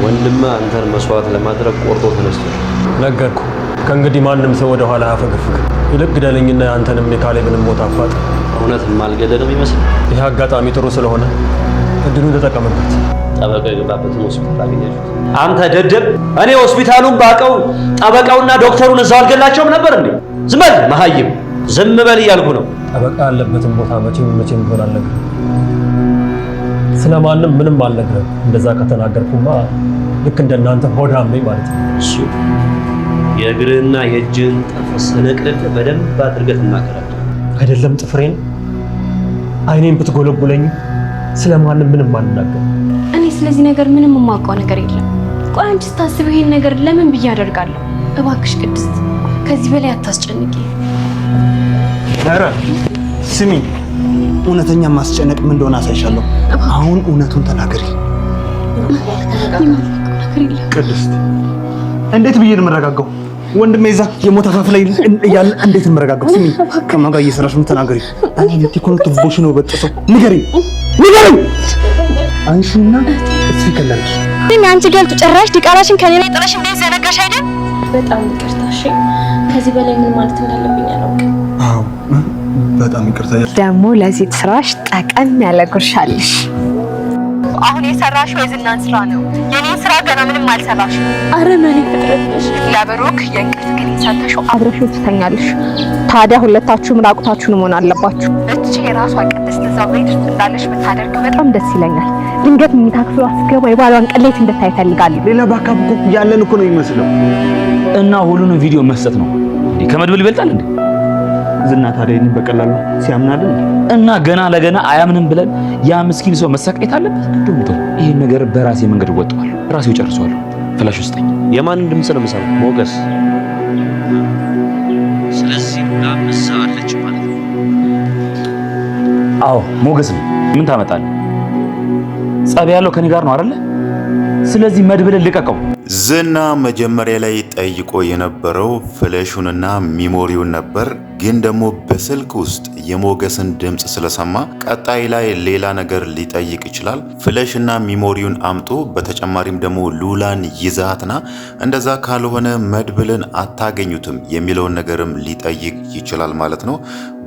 ወንድም አንተን መስዋዕት ለማድረግ ቆርጦ ተነስቷል። ነገርኩ። ከእንግዲህ ማንም ሰው ወደ ኋላ አፈገፍግ። ይልቅ ግደለኝና አንተንም የካሌብንም ሞት አፋጥ። እውነት ማልገደልም ይመስል ይህ አጋጣሚ ጥሩ ስለሆነ እድሉን ተጠቀምበት። ጠበቃ የገባበትን ሆስፒታል አገኘችሁት? አንተ ደደብ! እኔ ሆስፒታሉን ባቀው ጠበቃውና ዶክተሩን እዛው አልገላቸውም ነበር እንዴ? ዝም በል መሀይም፣ ዝም በል እያልኩ ነው። ጠበቃ ያለበትን ቦታ መቼም ቢሆን አልነግርህም። ስለማንም ምንም አልነግርህም። እንደዛ ከተናገርኩማ ልክ እንደናንተ ሆዳም ነኝ ማለት ነው። እሱ የእግርህና የእጅህን ጥፍር ስነቅልህ በደንብ አድርገህ ትናገራለህ። አይደለም ጥፍሬን አይኔን ብትጎለጉለኝ ስለማንም ምንም አልናገርም። እኔ ስለዚህ ነገር ምንም የማውቀው ነገር የለም። ቆይ አንቺ ስታስብ ይሄን ነገር ለምን ብዬ አደርጋለሁ? እባክሽ ቅድስት ከዚህ በላይ አታስጨንቂ። ኧረ ስሚ፣ እውነተኛ ማስጨነቅ ምን እንደሆነ አሳይሻለሁ። አሁን እውነቱን ተናገሪ። ቅድስት እንዴት ብዬ ነው የምረጋጋው? ወንድሜ እዛ የሞት አፋፍ ላይ እያለ እንዴት ነው የምረጋጋው? ስሚ፣ ከማን ጋር እየሰራሽ ነው? ተናገሪ። እኔ ልትኮን ትቦሽ ነው በጥሰው ንገሪ። አንቺና እሱ ይከለልሽ። ግን አንቺ ገልጡ ጭራሽ ዲቃላሽን ከኔ ላይ ጥለሽ እንዴት ዘነጋሽ አይደል? በጣም ይቅርታ። እሺ፣ ከዚህ በላይ ምን ማለት እንዳለብኝ አላውቅም። አዎ በጣም ይቅርታ። ደግሞ ለዚህ ስራሽ ጠቀም ያለ ጉርሻ አለሽ። አሁን የሰራሽው የዝናን ስራ ነው። የኔን ስራ ገና ምንም አልሰራሽም። አረመኔ ፍጥረት ነሽ። ለብሩክ የእንቅልፍ ክኒን ሰጥተሽው አብረሽው ትተኛለሽ። ታዲያ ሁለታችሁም ራቁታችሁን መሆን አለባችሁ። እቺ የራሷ ቅድስት እዛው ቤት ውስጥ እንዳለሽ ብታደርግ በጣም ደስ ይለኛል። ድንገት መኝታ ክፍሏ አስገባ የባሏን ቅሌት እንድታይ እፈልጋለሁ። ሌላ ባካፕ እኮ ያለን እኮ ነው የሚመስለው። እና ሁሉንም ቪዲዮ መስጠት ነው እንዴ? ከመድብል ይበልጣል እንዴ? ዝና ታዲያ ይሄን በቀላሉ ሲያምናልን እና ገና ለገና አያምንም ብለን ያ ምስኪን ሰው መሰቃየት አለበት? እንደውም ይሄን ነገር በራሴ መንገድ ወጣዋል፣ ራሴው ጨርሰዋለሁ። ፍላሽ ውስጠኝ የማንን ድምጽ ነው የምሰማው? ሞገስ። ስለዚህ ላምሳ አለች ማለት ነው። አዎ ሞገስ ነው። ምን ታመጣለህ? ጸብ ያለው ከኔ ጋር ነው አይደለ? ስለዚህ መድብልን ልቀቀው። ዝና መጀመሪያ ላይ ጠይቆ የነበረው ፍለሹንና ሚሞሪውን ነበር። ግን ደግሞ በስልክ ውስጥ የሞገስን ድምጽ ስለሰማ ቀጣይ ላይ ሌላ ነገር ሊጠይቅ ይችላል። ፍለሽና ሚሞሪውን አምጦ በተጨማሪም ደግሞ ሉላን ይዛትና እንደዛ ካልሆነ መድብልን አታገኙትም የሚለውን ነገርም ሊጠይቅ ይችላል ማለት ነው።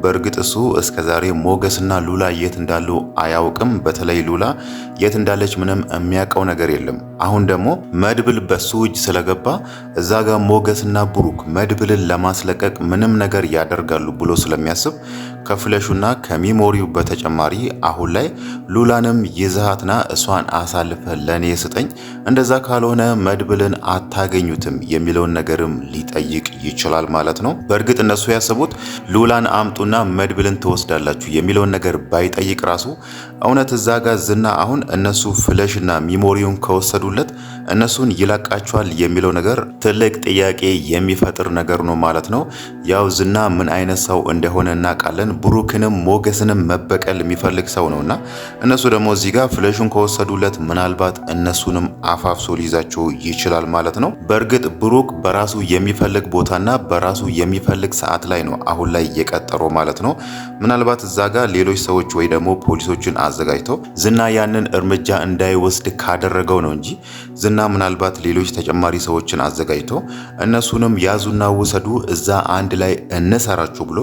በእርግጥ እሱ እስከዛሬ ሞገስና ሉላ የት እንዳሉ አያውቅም። በተለይ ሉላ የት እንዳለች ምንም የሚያውቀው ነገር የለም። አሁን ደግሞ መድብል በሱ እጅ ስለገባ እዛ ጋር ሞገስና ብሩክ መድብልን ለማስለቀቅ ምንም ነገር ያደርጋሉ ብሎ ስለሚያስብ ከፍለሹና ከሚሞሪው በተጨማሪ አሁን ላይ ሉላንም ይዛሃትና እሷን አሳልፈ ለኔ ስጠኝ፣ እንደዛ ካልሆነ መድብልን አታገኙትም የሚለውን ነገርም ሊጠይቅ ይችላል ማለት ነው። በእርግጥ እነሱ ያሰቡት ሉላን አምጡና መድብልን ትወስዳላችሁ የሚለውን ነገር ባይጠይቅ ራሱ እውነት እዛ ጋር ዝና አሁን እነሱ ፍለሽና ሚሞሪውን ከወሰዱለት እነሱን ይለቃቸዋል የሚለው ነገር ትልቅ ጥያቄ የሚፈጥር ነገር ነው ማለት ነው። ያው ዝና ምን አይነት ሰው እንደሆነ እናውቃለን። ብሩክንም ሞገስንም መበቀል የሚፈልግ ሰው ነውና እነሱ ደግሞ እዚህ ጋር ፍለሹን ከወሰዱለት ምናልባት እነሱንም አፋፍሶ ሊይዛቸው ይችላል ማለት ነው። በእርግጥ ብሩክ በራሱ የሚፈልግ ቦታና በራሱ የሚፈልግ ሰዓት ላይ ነው አሁን ላይ የቀጠረው ማለት ነው። ምናልባት እዛ ጋር ሌሎች ሰዎች ወይ ደግሞ ፖሊሶችን አዘጋጅተው ዝና ያንን እርምጃ እንዳይወስድ ካደረገው ነው እንጂ ዝና ምናልባት ሌሎች ተጨማሪ ሰዎችን አዘጋጅተው እነሱንም ያዙና ወሰዱ እዛ አንድ ላይ እንሰራችሁ ብሎ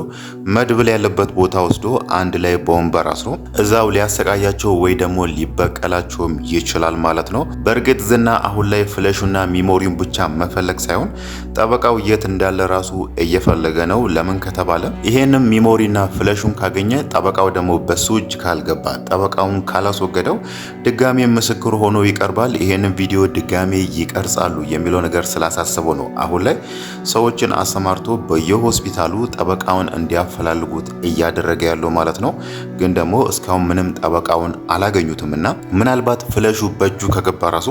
መድብል ያለበት ቦታ ወስዶ አንድ ላይ በወንበር አስሮ እዛው ሊያሰቃያቸው ወይ ደግሞ ሊበቀላቸውም ይችላል ማለት ነው። በእርግጥ ዝና አሁን ላይ ፍለሹና ሚሞሪውን ብቻ መፈለግ ሳይሆን ጠበቃው የት እንዳለ ራሱ እየፈለገ ነው። ለምን ከተባለ ይሄንም ሚሞሪና ፍለሹን ካገኘ ጠበቃው ደግሞ በሱ እጅ ካልገባ ጠበቃውን ካላስወገደው ድጋሜ ምስክር ሆኖ ይቀርባል። ይሄንን ቪዲዮ ድጋሜ ይቀርጻሉ የሚለው ነገር ስላሳሰበው ነው አሁን ላይ ሰዎችን አሰማርቶ በየሆስፒታሉ ጠበቃውን እንዲያፈላልጉት እያደረገ ያለው ማለት ነው። ግን ደግሞ እስካሁን ምንም ጠበቃውን አላገኙትምና ምናልባት ፍለሹ በእጁ ከገባ ራሱ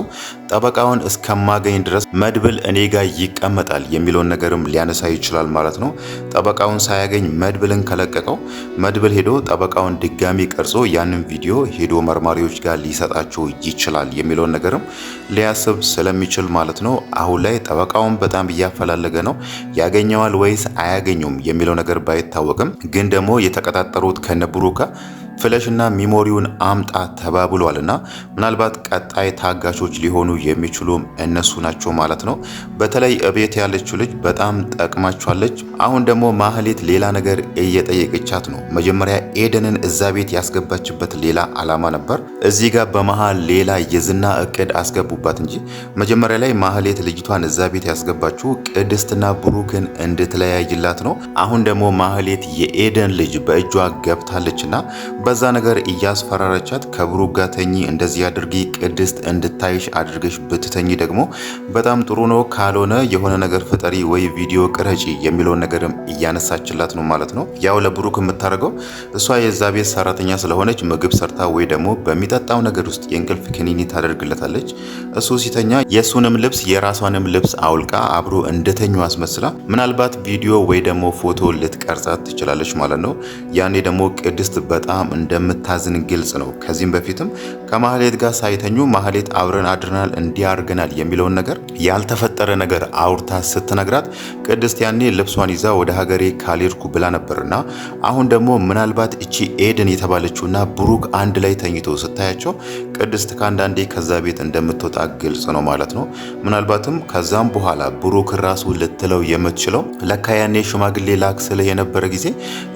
ጠበቃውን እስከማገኝ ድረስ መድብል እኔ ጋር ይቀመጣል የሚለውን ነገርም ሊያነሳ ይችላል ማለት ነው። ጠበቃውን ሳያገኝ መድብልን ከለቀቀው መድብል ሄዶ ጠበቃውን ድጋሚ ቀርጾ ያንን ቪዲዮ ሄዶ መርማሪዎች ጋር ሊሰጣቸው ይችላል የሚለውን ነገርም ሊያስብ ስለሚችል ማለት ነው። አሁን ላይ ጠበቃውን በጣም እያፈላለገ ነው። ያገኘዋል ወይስ አያገኙም የሚለው ነገር ባይታወቅም ግን ደግሞ የተቀጣጠሩት ከነብሩክ ጋር ፍለሽና ሚሞሪውን አምጣ ተባብሏልና ምናልባት ቀጣይ ታጋቾች ሊሆኑ የሚችሉም እነሱ ናቸው ማለት ነው። በተለይ እቤት ያለችው ልጅ በጣም ጠቅማቸዋለች። አሁን ደግሞ ማህሌት ሌላ ነገር እየጠየቀቻት ነው። መጀመሪያ ኤደንን እዛ ቤት ያስገባችበት ሌላ አላማ ነበር። እዚህ ጋር በመሃል ሌላ የዝና እቅድ አስገቡባት እንጂ መጀመሪያ ላይ ማህሌት ልጅቷን እዛ ቤት ያስገባችው ቅድስትና ብሩክን እንድትለያይላት ነው። አሁን ደግሞ ማህሌት የኤደን ልጅ በእጇ ገብታለችና በዛ ነገር እያስፈራረቻት ከብሩክ ጋር ተኚ፣ እንደዚህ አድርጊ፣ ቅድስት እንድታይሽ አድርገሽ ብትተኚ ደግሞ በጣም ጥሩ ነው፣ ካልሆነ የሆነ ነገር ፍጠሪ ወይ ቪዲዮ ቅረጪ የሚለውን ነገርም እያነሳችላት ነው ማለት ነው። ያው ለብሩክ የምታደርገው እሷ የዛ ቤት ሰራተኛ ስለሆነች ምግብ ሰርታ ወይ ደግሞ በሚጠጣው ነገር ውስጥ የእንቅልፍ ክኒኒ ታደርግለታለች። እሱ ሲተኛ የእሱንም ልብስ የራሷንም ልብስ አውልቃ አብሮ እንደተኙ አስመስላ ምናልባት ቪዲዮ ወይ ደግሞ ፎቶ ልትቀርጻት ትችላለች ማለት ነው። ያኔ ደግሞ ቅድስት በጣም እንደምታዝን ግልጽ ነው። ከዚህም በፊትም ከማህሌት ጋር ሳይተኙ ማህሌት አብረን አድረናል እንዲያርገናል የሚለውን ነገር ያልተፈጠረ ነገር አውርታ ስትነግራት ቅድስት ያኔ ልብሷን ይዛ ወደ ሀገሬ ካልሄድኩ ብላ ነበርና አሁን ደግሞ ምናልባት እቺ ኤደን የተባለችውና ብሩክ አንድ ላይ ተኝቶ ስታያቸው ቅድስት ከአንዳንዴ ከዛ ቤት እንደምትወጣ ግልጽ ነው ማለት ነው። ምናልባትም ከዛም በኋላ ብሩክ ራሱ ልትለው የምትችለው ለካ ያኔ ሽማግሌ ላክ ስልህ የነበረ ጊዜ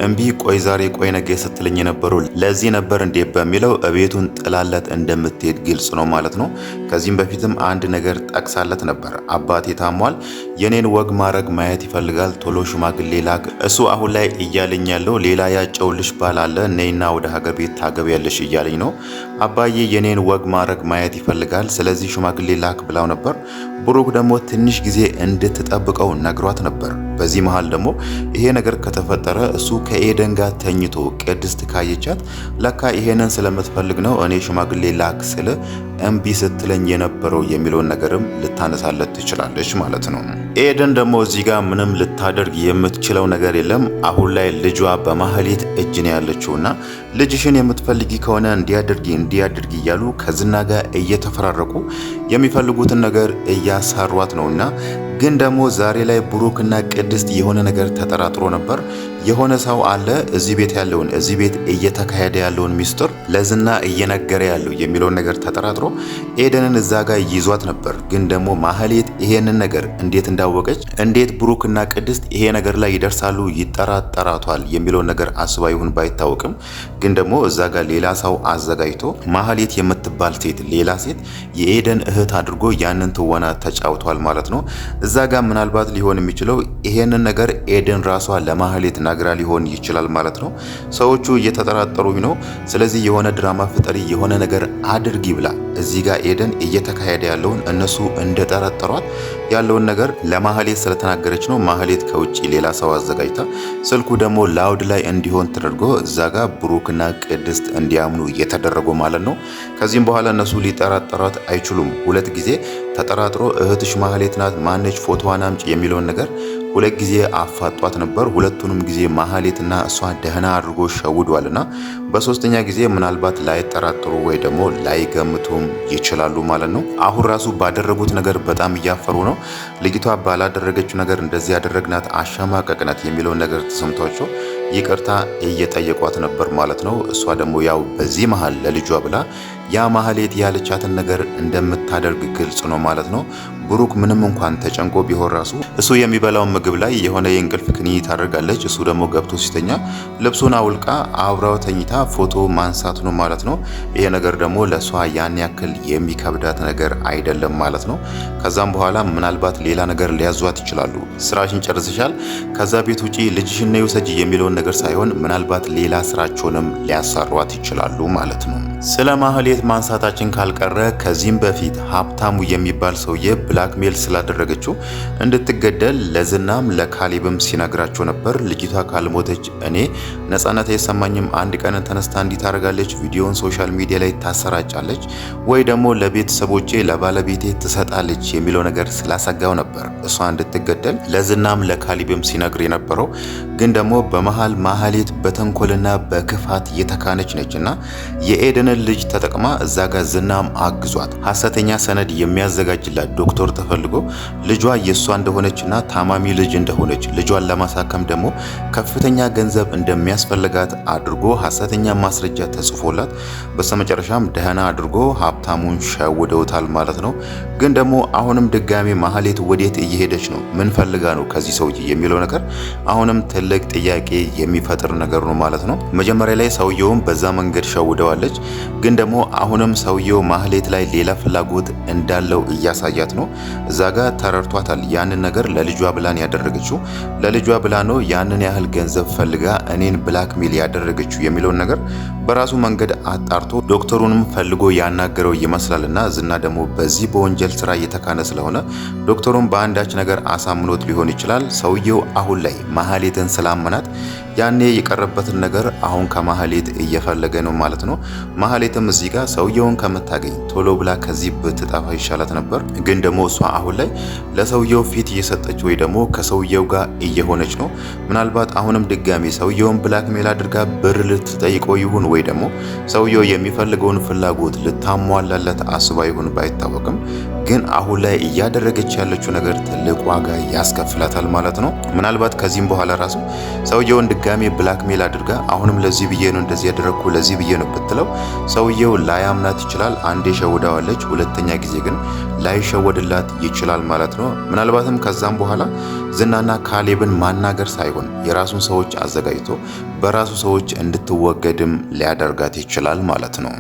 እምቢ ቆይ ዛሬ ቆይ ነገ ስትለኝ የነበረው ለዚህ ነበር እንዴ በሚለው እቤቱን ጥላለት እንደምትሄድ ግልጽ ነው ማለት ነው። ከዚህም በፊትም አንድ ነገር ጠቅሳለት ነበር። አባቴ ታሟል፣ የኔን ወግ ማድረግ ማየት ይፈልጋል፣ ቶሎ ሽማግሌ ላክ። እሱ አሁን ላይ እያለኝ ያለው ሌላ ያጨውልሽ ባል አለ፣ ነይና ወደ ሀገር ቤት ታገቢያለሽ እያለኝ ነው። አባዬ የኔን ወግ ማድረግ ማየት ይፈልጋል፣ ስለዚህ ሽማግሌ ላክ ብላው ነበር። ብሩክ ደግሞ ትንሽ ጊዜ እንድትጠብቀው ነግሯት ነበር። በዚህ መሃል ደግሞ ይሄ ነገር ከተፈጠረ እሱ ከኤደን ጋር ተኝቶ ቅድስት ካየቻት ለካ ይሄንን ስለምትፈልግ ነው እኔ ሽማግሌ ላክ ስለ እምቢ ስትለኝ የነበረው የሚለውን ነገርም ልታነሳለት ትችላለች ማለት ነው። ኤደን ደግሞ እዚህ ጋር ምንም ልታደርግ የምትችለው ነገር የለም። አሁን ላይ ልጇ በማህሌት እጅ ነው ያለችውና ልጅሽን የምትፈልጊ ከሆነ እንዲያድርጊ እያሉ ከዝና ጋር እየተፈራረቁ የሚፈልጉትን ነገር እያሳሯት ነውና ግን ደግሞ ዛሬ ላይ ብሩክና ቅድስት የሆነ ነገር ተጠራጥሮ ነበር። የሆነ ሰው አለ እዚህ ቤት ያለውን እዚህ ቤት እየተካሄደ ያለውን ሚስጥር ለዝና እየነገረ ያለው የሚለውን ነገር ተጠራጥሮ ኤደንን እዛ ጋር ይዟት ነበር። ግን ደግሞ ማህሌት ይሄንን ነገር እንዴት እንዳወቀች እንዴት ብሩክና ቅድስት ይሄ ነገር ላይ ይደርሳሉ ይጠራጠራቷል የሚለውን ነገር አስባ ይሁን ባይታወቅም ግን ደግሞ እዛ ጋር ሌላ ሰው አዘጋጅቶ ማህሌት የምትባል ሴት ሌላ ሴት የኤደን እህት አድርጎ ያንን ትወና ተጫውቷል ማለት ነው። እዛ ጋር ምናልባት ሊሆን የሚችለው ይሄንን ነገር ኤደን ራሷ ለማህሌት ነግራ ሊሆን ይችላል ማለት ነው። ሰዎቹ እየተጠራጠሩኝ ነው፣ ስለዚህ የሆነ ድራማ ፍጠሪ የሆነ ነገር አድርጊ ብላ እዚህ ጋር ኤደን እየተካሄደ ያለውን እነሱ እንደጠረጠሯት ያለውን ነገር ለማህሌት ስለተናገረች ነው። ማህሌት ከውጪ ሌላ ሰው አዘጋጅታ ስልኩ ደግሞ ላውድ ላይ እንዲሆን ተደርጎ እዛ ጋር ብሩክና ቅድስት እንዲያምኑ እየተደረጉ ማለት ነው። ከዚህም በኋላ እነሱ ሊጠራጠሯት አይችሉም። ሁለት ጊዜ ተጠራጥሮ እህትሽ ማህሌት ናት ማነች ፎቶዋን አምጪ የሚለውን ነገር ሁለት ጊዜ አፋጧት ነበር። ሁለቱንም ጊዜ ማህሌትና እሷ ደህና አድርጎ ሸውዷልና በሶስተኛ ጊዜ ምናልባት ላይጠራጥሩ ወይ ደግሞ ላይገምቱም ይችላሉ ማለት ነው። አሁን ራሱ ባደረጉት ነገር በጣም እያፈሩ ነው። ልጅቷ ባላደረገችው ነገር እንደዚህ ያደረግናት አሸማቀቅናት የሚለውን ነገር ተሰምቷቸው ይቅርታ እየጠየቋት ነበር ማለት ነው። እሷ ደግሞ ያው በዚህ መሃል ለልጇ ብላ ያ ማህሌት ያለቻትን ነገር እንደምታደርግ ግልጽ ነው ማለት ነው። ብሩክ ምንም እንኳን ተጨንቆ ቢሆን ራሱ እሱ የሚበላው ምግብ ላይ የሆነ የእንቅልፍ ክኒኒ ታደርጋለች። እሱ ደግሞ ገብቶ ሲተኛ ልብሱን አውልቃ አብራው ተኝታ ፎቶ ማንሳት ነው ማለት ነው። ይሄ ነገር ደግሞ ለሷ ያን ያክል የሚከብዳት ነገር አይደለም ማለት ነው። ከዛም በኋላ ምናልባት ሌላ ነገር ሊያዟት ይችላሉ። ስራሽን ጨርሰሻል፣ ከዛ ቤት ውጪ ልጅሽን ነው ውሰጂ የሚለውን ነገር ሳይሆን ምናልባት ሌላ ስራቸውንም ሊያሳሯት ይችላሉ ማለት ነው። ስለ ማህሌት ማንሳታችን ካልቀረ ከዚህም በፊት ሀብታሙ የሚባል ሰውዬ ብላክሜል ስላደረገችው እንድትገደል ለዝናም ለካሌብም ሲነግራቸው ነበር። ልጅቷ ካልሞተች እኔ ነጻነት አይሰማኝም፣ አንድ ቀን ተነስታ እንዲህ ታደርጋለች፣ ቪዲዮን ሶሻል ሚዲያ ላይ ታሰራጫለች ወይ ደግሞ ለቤተሰቦቼ ለባለቤቴ ትሰጣለች የሚለው ነገር ስላሰጋው ነበር እሷ እንድትገደል ለዝናም ለካሌብም ሲነግር የነበረው። ግን ደግሞ በመሃል ማህሌት በተንኮልና በክፋት የተካነች ነችና የኤደን ያንን ልጅ ተጠቅማ እዛ ጋር ዝናም አግዟት ሐሰተኛ ሰነድ የሚያዘጋጅላት ዶክተር ተፈልጎ ልጇ የሷ እንደሆነችና ታማሚ ልጅ እንደሆነች ልጇን ለማሳከም ደግሞ ከፍተኛ ገንዘብ እንደሚያስፈልጋት አድርጎ ሐሰተኛ ማስረጃ ተጽፎላት በስተመጨረሻም ደህና አድርጎ ሀብታሙን ሸውደውታል ማለት ነው። ግን ደግሞ አሁንም ድጋሚ ማህሌት ወዴት እየሄደች ነው? ምን ፈልጋ ነው ከዚህ ሰውዬ የሚለው ነገር አሁንም ትልቅ ጥያቄ የሚፈጥር ነገር ነው ማለት ነው። መጀመሪያ ላይ ሰውየውም በዛ መንገድ ሸውደዋለች። ግን ደግሞ አሁንም ሰውየው ማህሌት ላይ ሌላ ፍላጎት እንዳለው እያሳያት ነው። እዛ ጋር ተረድቷታል። ያንን ነገር ለልጇ ብላን ያደረገችው ለልጇ ብላ ነው ያንን ያህል ገንዘብ ፈልጋ እኔን ብላክሜል ያደረገችው የሚለውን ነገር በራሱ መንገድ አጣርቶ ዶክተሩንም ፈልጎ ያናገረው ይመስላልና ዝና ደግሞ በዚህ በወንጀል ስራ እየተካነ ስለሆነ ዶክተሩን በአንዳች ነገር አሳምኖት ሊሆን ይችላል። ሰውየው አሁን ላይ ማህሌትን ስላመናት ያኔ የቀረበትን ነገር አሁን ከማህሌት እየፈለገ ነው ማለት ነው። ማህሌትም እዚህ ጋር ሰውየውን ከምታገኝ ቶሎ ብላ ከዚህ ብትጠፋ ይሻላት ነበር። ግን ደግሞ እሷ አሁን ላይ ለሰውየው ፊት እየሰጠች ወይ ደግሞ ከሰውየው ጋር እየሆነች ነው። ምናልባት አሁንም ድጋሚ ሰውየውን ብላክሜል አድርጋ ብር ልትጠይቀው ይሁን ወይ ደግሞ ሰውየው የሚፈልገውን ፍላጎት ልታሟላለት አስባ ይሁን ባይታወቅም ግን አሁን ላይ እያደረገች ያለችው ነገር ትልቅ ዋጋ ያስከፍላታል ማለት ነው። ምናልባት ከዚህም በኋላ ራሱ ሰውየውን ድጋሚ ብላክሜል አድርጋ አሁንም ለዚህ ብዬ ነው እንደዚህ ያደረኩ ለዚህ ብዬ ነው ብትለው ሰውየው ላያምናት ይችላል። አንዴ ሸውዳዋለች፣ ሁለተኛ ጊዜ ግን ላይሸወድላት ይችላል ማለት ነው። ምናልባትም ከዛም በኋላ ዝናና ካሌብን ማናገር ሳይሆን የራሱን ሰዎች አዘጋጅቶ በራሱ ሰዎች እንድትወገድም ሊያደርጋት ይችላል ማለት ነው።